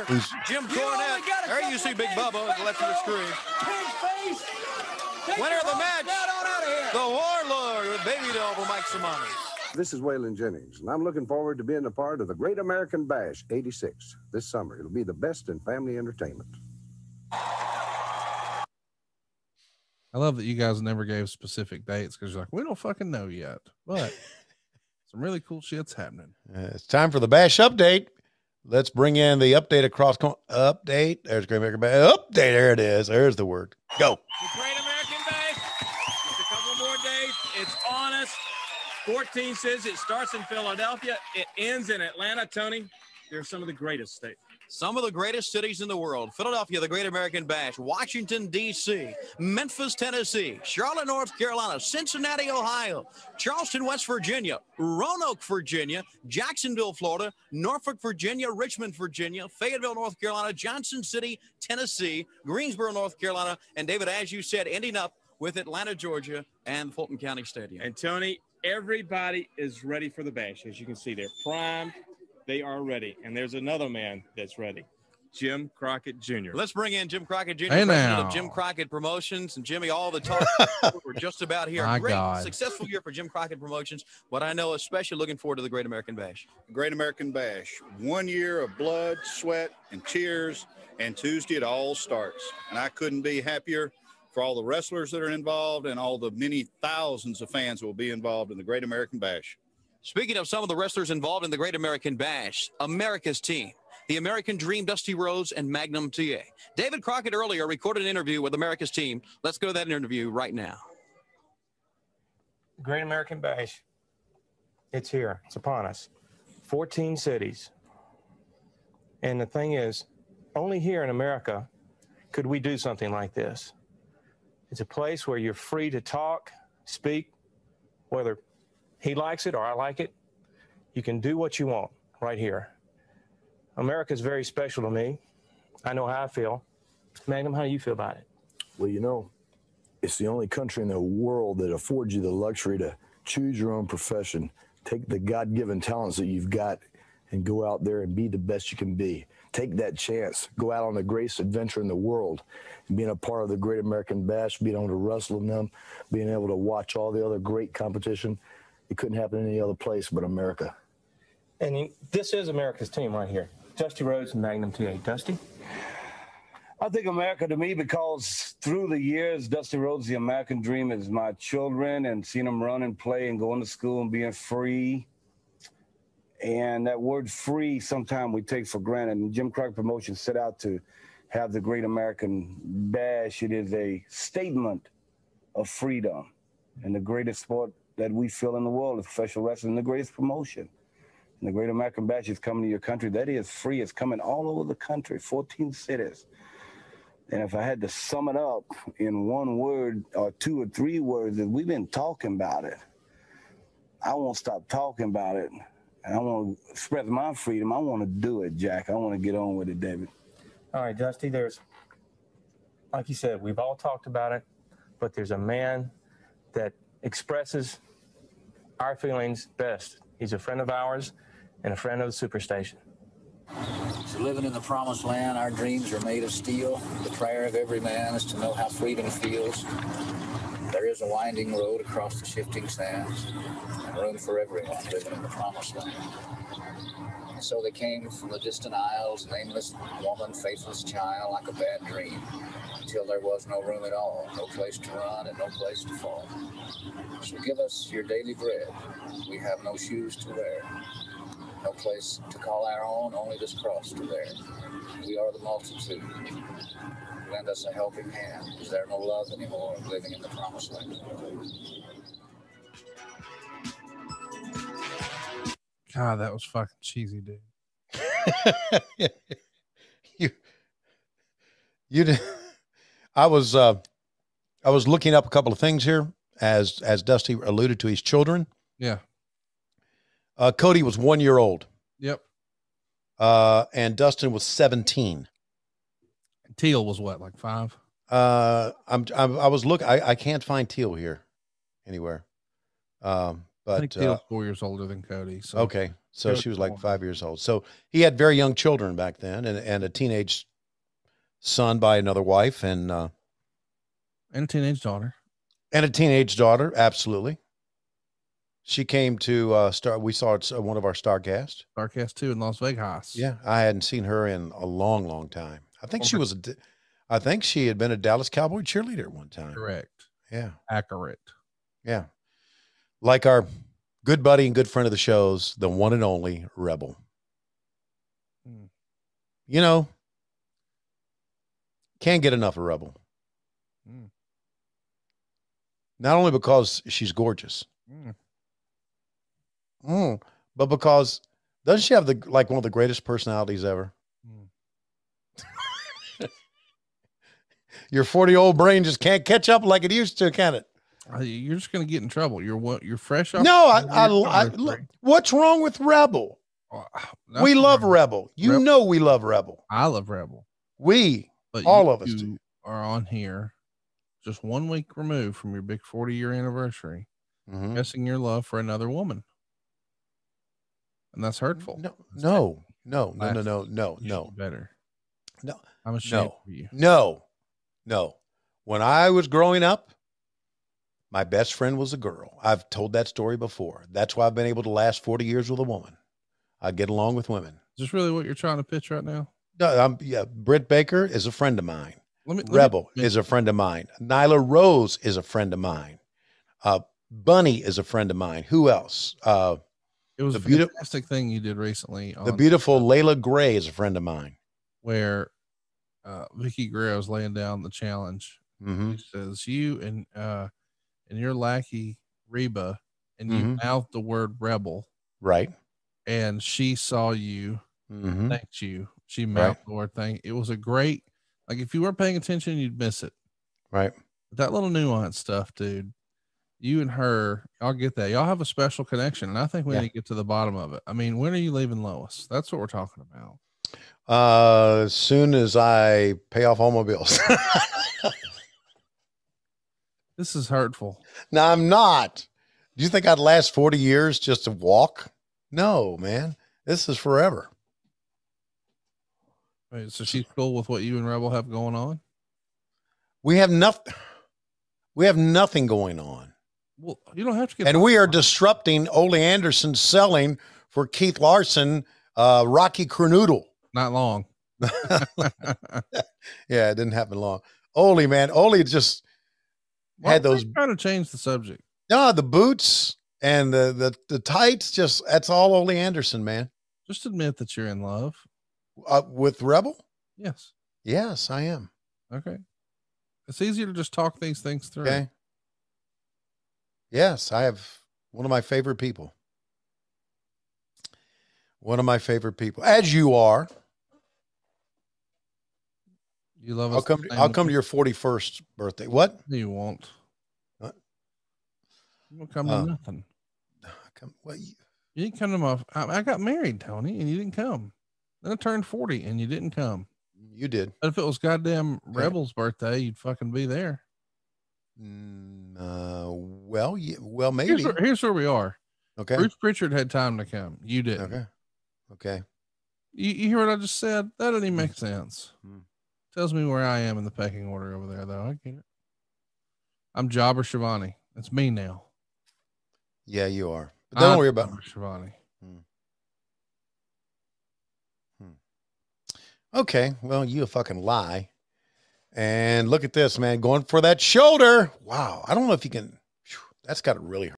Jim Cornette. There you see Big Bubba at the left of the screen. Winner of the match, the Warlord with Baby Doll for Mike Simoni. This is Waylon Jennings, and I'm looking forward to being a part of the Great American Bash 86 this summer. It'll be the best in family entertainment. I love that you guys never gave specific dates because you're like, we don't fucking know yet, but some really cool shit's happening. It's time for the Bash update. Let's bring in the update across update. There's Great American Bash update. There it is. There's the word. Go. The Great American Bash. Just a couple more days. It's on us. 14 cities. It starts in Philadelphia. It ends in Atlanta. Tony, they're some of the greatest states. Some of the greatest cities in the world. Philadelphia, the Great American Bash. Washington, D.C. Memphis, Tennessee. Charlotte, North Carolina. Cincinnati, Ohio. Charleston, West Virginia. Roanoke, Virginia. Jacksonville, Florida. Norfolk, Virginia. Richmond, Virginia. Fayetteville, North Carolina. Johnson City, Tennessee. Greensboro, North Carolina. And David, as you said, ending up with Atlanta, Georgia, and Fulton County Stadium. And Tony, everybody is ready for the Bash. As you can see, they're primed. They are ready. And there's another man that's ready, Jim Crockett Jr. Let's bring in Jim Crockett Jr., Hey president now. of Jim Crockett Promotions. And Jimmy, all the talk, we're just about here. My Great, God. successful year for Jim Crockett Promotions. But I know especially looking forward to the Great American Bash. Great American Bash. 1 year of blood, sweat, and tears, and Tuesday it all starts. And I couldn't be happier for all the wrestlers that are involved and all the many thousands of fans that will be involved in the Great American Bash. Speaking of some of the wrestlers involved in the Great American Bash, America's team, the American Dream, Dusty Rhodes, and Magnum TA. David Crockett earlier recorded an interview with America's team. Let's go to that interview right now. Great American Bash. It's here. It's upon us. 14 cities. And the thing is, only here in America could we do something like this. It's a place where you're free to talk, speak, whether he likes it or I like it. You can do what you want right here. America is very special to me. I know how I feel. Magnum, how do you feel about it? Well, you know, it's the only country in the world that affords you the luxury to choose your own profession, take the God-given talents that you've got, and go out there and be the best you can be. Take that chance. Go out on the greatest adventure in the world. And being a part of the Great American Bash, being able to wrestle in them, being able to watch all the other great competition, it couldn't happen in any other place but America. And this is America's team right here. Dusty Rhodes and Magnum TA. Dusty? I think America to me because through the years, Dusty Rhodes, the American dream is my children and seeing them run and play and going to school and being free. And that word free, sometimes we take for granted. And Jim Crockett Promotions set out to have the Great American Bash. It is a statement of freedom and the greatest sport that we feel in the world is professional wrestling, the greatest promotion. And the Great American Bash is coming to your country. That is free. It's coming all over the country, 14 cities. And if I had to sum it up in one word or two or three words, is we've been talking about it. I won't stop talking about it. And I want to express my freedom. I want to do it, Jack. I want to get on with it, David. All right, Dusty, there's, like you said, we've all talked about it, but there's a man that expresses our feelings best. He's a friend of ours and a friend of the Superstation. So living in the promised land, our dreams are made of steel. The prayer of every man is to know how freedom feels. There is a winding road across the shifting sands, and room for everyone living in the promised land. And so they came from the distant isles, nameless woman, faithless child, like a bad dream, until there was no room at all, no place to run and no place to fall. So give us your daily bread. We have no shoes to wear, no place to call our own, only this cross to bear. We are the multitude. Lend us a helping hand. Is there no love anymore living in the promised land? God, that was fucking cheesy, dude. you did. I was looking up a couple of things here as Dusty alluded to his children. Yeah. Cody was 1 year old. Yep. And Dustin was 17. Teal was what, like 5? I was looking, I can't find Teal here anywhere. But I think Teal's 4 years older than Cody. So. Okay. So she was like 5 years old. So he had very young children back then, and a teenage son by another wife, and a teenage daughter. And a teenage daughter, absolutely. She came to we saw it one of our Starrcast. Starrcast 2 in Las Vegas. Yeah, I hadn't seen her in a long, long time. I think I think she had been a Dallas Cowboy cheerleader at one time. Correct. Yeah. Accurate. Yeah. Like our good buddy and good friend of the shows, the one and only Rebel. You know, can't get enough of Rebel. Not only because she's gorgeous, but because doesn't she have one of the greatest personalities ever? Your 40-year-old brain just can't catch up like it used to, can it? You're just going to get in trouble. You're fresh off. No, I look, what's wrong with Rebel? We love Rebel. You know we love Rebel. I love Rebel. But all of us do. Are on here just 1 week removed from your big 40-year anniversary, confessing your love for another woman. And that's hurtful. No. Better. No. I'm ashamed of you. No. When I was growing up, my best friend was a girl. I've told that story before. That's why I've been able to last 40 years with a woman. I get along with women. Is this really what you're trying to pitch right now? No, Britt Baker is a friend of mine. Rebel is a friend of mine. Nyla Rose is a friend of mine. Bunny is a friend of mine. Who else? It was a fantastic thing you did recently. The beautiful Layla Gray is a friend of mine. Where Vicky Guerrero's laying down the challenge. He says, you and your lackey Reba, and you mouthed the word rebel. Right. And she saw you, thanked you. She mouthed the word thank. It was a great, like, if you weren't paying attention, you'd miss it. Right. But that little nuance stuff, dude, you and her, I'll get that. Y'all have a special connection, and I think we need to get to the bottom of it. I mean, when are you leaving Lois? That's what we're talking about. As soon as I pay off all my bills. This is hurtful. No, I'm not. Do you think I'd last 40 years just to walk? No, man. This is forever. Wait, so she's cool with what you and Rebel have going on? We have nothing. We have nothing going on. Well, you don't have to get. And we are disrupting Ole Anderson's selling for Keith Larson, Rocky Kernoodle. Not long. Yeah, it didn't happen long. Ole, man, Ole just had those. Trying to change the subject. No, the boots and the tights. Just that's all Ole Anderson, man. Just admit that you're in love with Rebel. Yes. Yes, I am. Okay. It's easier to just talk these things through. Okay. Yes, I have one of my favorite people. One of my favorite people, as you are. You love I'll us. I'll come to your 41st birthday. What? You won't. What? You won't come to nothing. You didn't come to my. I got married, Tony, and you didn't come. Then I turned 40, and you didn't come. You did. But if it was goddamn Rebel's birthday, you'd fucking be there. Well, maybe. Here's where we are. Okay. Bruce Pritchard had time to come. You didn't. Okay. You hear what I just said? That doesn't even make sense. Tells me where I am in the pecking order over there, though. I get it. I'm Jobber Schiavone. It's me now. Yeah, you are. But don't worry about Schiavone. Okay, well, you a fucking lie. And look at this, man, going for that shoulder. Wow, I don't know if you can. That's got to really hurt.